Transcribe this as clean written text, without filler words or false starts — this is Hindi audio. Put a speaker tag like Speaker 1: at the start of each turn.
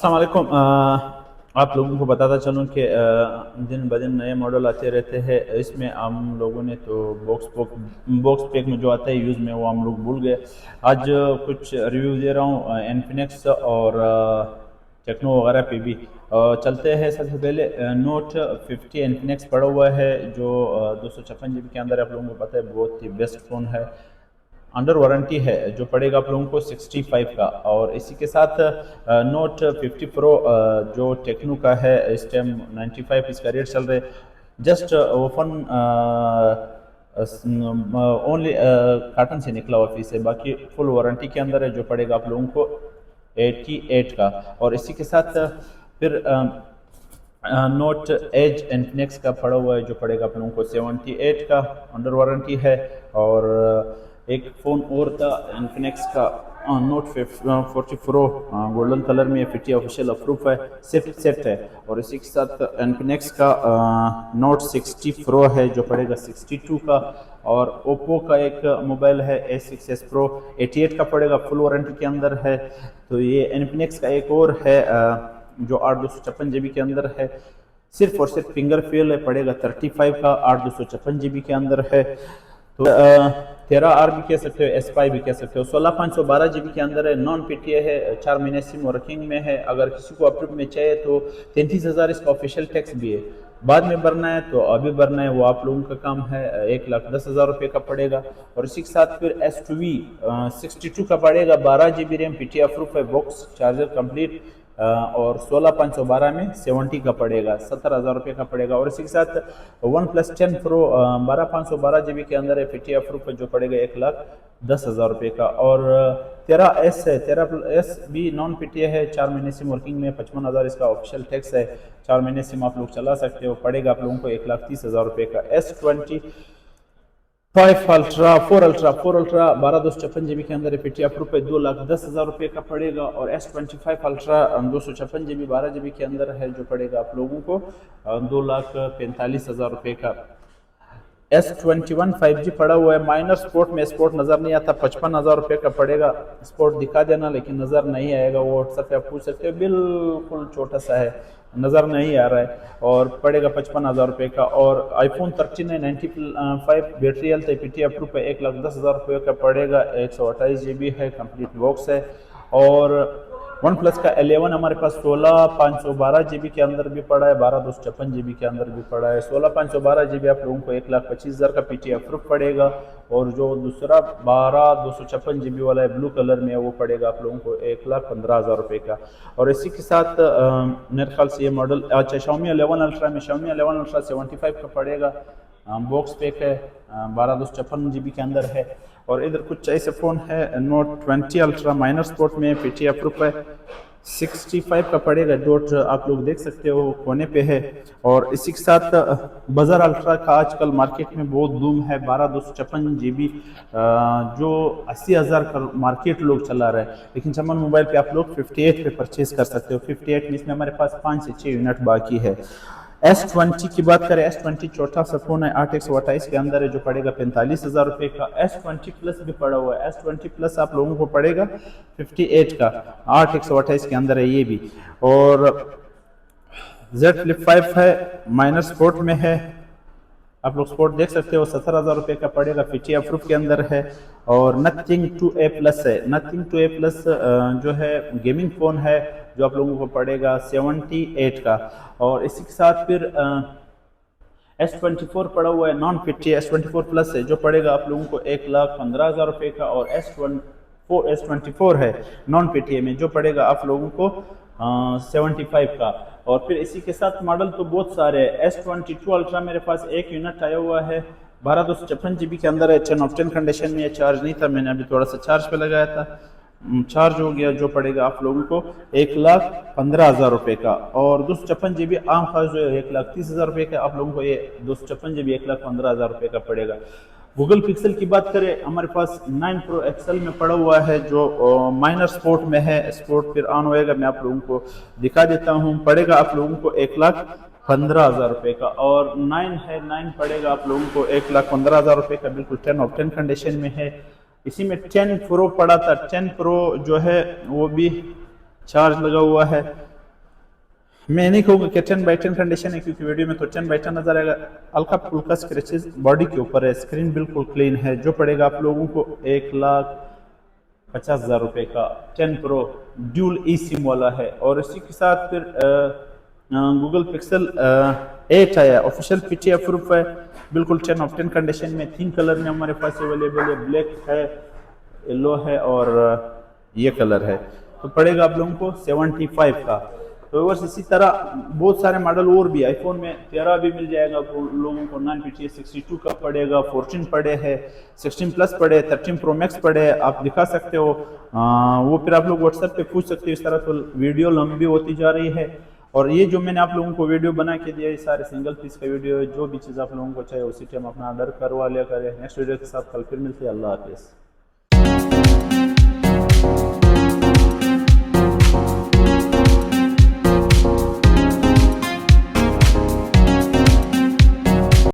Speaker 1: अस्सलाम वालेकुम। आप लोगों को बताता चलूँ कि दिन ब दिन नए मॉडल आते रहते हैं। इसमें हम लोगों ने तो बॉक्स पैक में जो आता है यूज़ में वो हम लोग भूल गए। आज कुछ रिव्यू दे रहा हूँ इन्फिनिक्स और टेक्नो वगैरह पे भी। चलते हैं सबसे पहले नोट 50 इन्फिनिक्स पड़ा हुआ है जो 256 GB के अंदर। आप लोगों को पता है बहुत ही बेस्ट फ़ोन है, अंडर वारंटी है, जो पड़ेगा आप लोगों को 65 का। और इसी के साथ नोट 50 प्रो जो टेक्नो का है, इस टाइम 95 इसका रेट चल रहा है। जस्ट ओपन ओनली कार्टन से निकला हुआ पीस है, बाकी फुल वारंटी के अंदर है, जो पड़ेगा आप लोगों को 88 का। और इसी के साथ फिर नोट एज इन्फिनिक्स का पड़ा हुआ है, जो पड़ेगा आप लोगों को 78 का, अंडर वारंटी है। और एक फ़ोन और था इन्फिनिक्स का नोट 40 प्रो गोल्डन कलर में, फिटी ऑफिशियल अप्रूव है, सिर्फ सेट है। और इसी के साथ इन्फिनिक्स का नोट 60 प्रो है, जो पड़ेगा 62 का। और ओप्पो का एक मोबाइल है A6s प्रो, 88 का पड़ेगा, फुल वारंटी के अंदर है। तो ये इन्फिनिक्स का एक और है जो 8 256 GB के अंदर है, सिर्फ और सिर्फ फिंगर फेल है, पड़ेगा 35 का, 8 256 GB के अंदर है। तो 13R भी कह सकते हो, S5 भी कह सकते हो। 16 512 GB के अंदर है, नॉन PTA है, 4 महीने सिम वर्किंग में है। अगर किसी को अप्रूव में चाहिए तो 33,000 इसका ऑफिशियल टैक्स भी है, बाद में भरना है तो अभी भरना है, वो आप लोगों का काम है। 1,10,000 रुपये का पड़ेगा। और इसी के साथ फिर S2V 62 का पड़ेगा, 12 GB रैम, PTA अप्रूव है, बॉक्स चार्जर कंप्लीट। और 16 512 में 70 का पड़ेगा, 17,000 रुपये का पड़ेगा। और इसी के साथ OnePlus 10 Pro 12 512 GB के अंदर है, PTA अप्रूव है, जो पड़ेगा 1,10,000 रुपये का। और 13S है, 13S भी नॉन PTA है, 4 महीने सिम वर्किंग में, 55,000 इसका ऑफिशियल टैक्स है, 4 महीने सिम आप लोग चला सकते हो, पड़ेगा आप लोगों को 1,30,000 रुपये का। S25 अल्ट्रा 4 अल्ट्रा 12 256 GB के अंदर PTA अप्रूव है, 2,10,000 रुपये का पड़ेगा। और S25 अल्ट्रा 256 GB 12 GB के अंदर है, जो पड़ेगा आप लोगों को 2,45,000 रुपये का। S21 5G पड़ा हुआ है, माइनर स्पोर्ट में, स्पोर्ट नज़र नहीं आता, 55,000 रुपये का पड़ेगा। स्पोर्ट दिखा देना लेकिन नज़र नहीं आएगा, वो व्हाट्सएप पे आप पूछ सकते हो, बिल्कुल छोटा सा है, नज़र नहीं आ रहा है, और पड़ेगा 55,000 रुपये का। और iPhone 13 है, 95 बैटरी हेल्थ है, PTA अप्रूव है, 1,10,000 रुपये का पड़ेगा, 128 GB है, कंप्लीट बॉक्स है। और OnePlus का 11 हमारे पास 16 512 GB के अंदर भी पड़ा है, 12 256 GB के अंदर भी पड़ा है। 16 512 GB आप लोगों को 1,25,000 का PTA अप्रूव पड़ेगा। और जो दूसरा 12 256 GB वाला है, ब्लू कलर में, वो पड़ेगा आप लोगों को 1,15,000 रुपये का। और इसी के साथ मेरे ख्याल से ये मॉडल अच्छा Xiaomi 11 अल्ट्रा में, Xiaomi 11 अल्ट्रा 75 का पड़ेगा, बॉक्स पैक है, 12 256 GB के अंदर है। और इधर कुछ ऐसे फ़ोन है, नोट 20 अल्ट्रा माइनर स्पोर्ट में, PTA अप्रूव है, 65 का पड़ेगा, डॉट आप लोग देख सकते हो कोने पे है। और इसी के साथ बजर अल्ट्रा का आजकल मार्केट में बहुत धूम है, 12 256 GB जो 80,000 का मार्केट लोग चला रहा है, लेकिन चमन मोबाइल पे आप लोग 58 पे परचेज कर सकते हो। 58 में इसमें हमारे पास 5 से 6 यूनिट बाकी है। S20 की बात करें, S20 छोटा सा फोन है, 8 128 के अंदर है, जो पड़ेगा 45,000 रुपये का। S20 प्लस भी पड़ा हुआ है, S20 प्लस आप लोगों को पड़ेगा 58 का, 8 128 के अंदर है ये भी। और Z Flip 5 है, माइनर स्पोर्ट में है, आप लोग स्पोर्ट देख सकते हो, 17,000 रुपये का पड़ेगा, PTA अप्रूव के अंदर है। और Nothing 2A प्लस है, Nothing 2A प्लस जो है गेमिंग फ़ोन है, जो आप लोगों को पड़ेगा 78 का। और इसी के साथ फिर S24 पड़ा हुआ है, नॉन PTA S24 प्लस है, जो पड़ेगा आप लोगों को 1,15,000 रुपये का। और S24 है नॉन PTA में, जो पड़ेगा आप लोगों को 75 का। और फिर इसी के साथ मॉडल तो बहुत सारे हैं। S22 अल्ट्रा मेरे पास एक यूनिट आया हुआ है, 12 256 GB के अंदर है, 10 ऑफ 10 कंडीशन में, चार्ज नहीं था, मैंने अभी थोड़ा सा चार्ज पे लगाया था, चार्ज हो गया, जो पड़ेगा आप लोगों को 1,15,000 रुपये का। और 256 GB आम खास जो है 1,30,000 रुपये का, आप लोगों को ये 256 GB 1,15,000 रुपये का पड़ेगा। गूगल पिक्सल की बात करें, हमारे पास 9 Pro XL में पड़ा हुआ है, जो माइनर स्पोर्ट में है, स्पोर्ट फिर ऑन होएगा, मैं आप लोगों को दिखा देता हूँ, पड़ेगा आप लोगों को 1,15,000 रुपये का। और 9 है, 9 पड़ेगा आप लोगों को 1,15,000 रुपये का, बिल्कुल 10 ऑफ 10 कंडीशन में है। इसी में 10 Pro पड़ा था, 10 Pro जो है वो भी चार्ज लगा हुआ है, मैं नहीं कहूँगा कि 10x10 कंडीशन है, क्योंकि वीडियो में तो 10x10 नजर आएगा। हल्का फुल्का स्क्रैचेस बॉडी के ऊपर है, स्क्रीन बिल्कुल क्लीन है। जो पड़ेगा आप लोगों को 1,50,000 रुपये का 10 प्रो ड्यूल ई सिम वाला है। और इसी के साथ फिर गूगल पिक्सल 8 आया, ऑफिशियल PTA प्रूफ है, बिल्कुल 10/10 कंडीशन में। 3 कलर में हमारे पास अवेलेबल है, ब्लैक है, येलो है और ये कलर है। तो पड़ेगा आप लोगों को 75 का। तो बस इसी तरह बहुत सारे मॉडल और भी आईफोन में 13 भी मिल जाएगा आप लोगों को। 9 62 का पड़ेगा, 14 पड़े है, 16 प्लस पड़े, 13 प्रो मैक्स पड़े, आप दिखा सकते हो। वो फिर आप लोग व्हाट्सएप पे पूछ सकते हो। इस तरह तो वीडियो लंबी होती जा रही है। और ये जो मैंने आप लोगों को वीडियो बना के दिया, ये सारे सिंगल पीस का वीडियो है। जो भी चीज़ आप लोगों को चाहिए उसी टाइम अपना ऑर्डर करवा लिया करें। नेक्स्ट वीडियो के साथ कल फिर मिलते हैं। अल्लाह हाफिज़।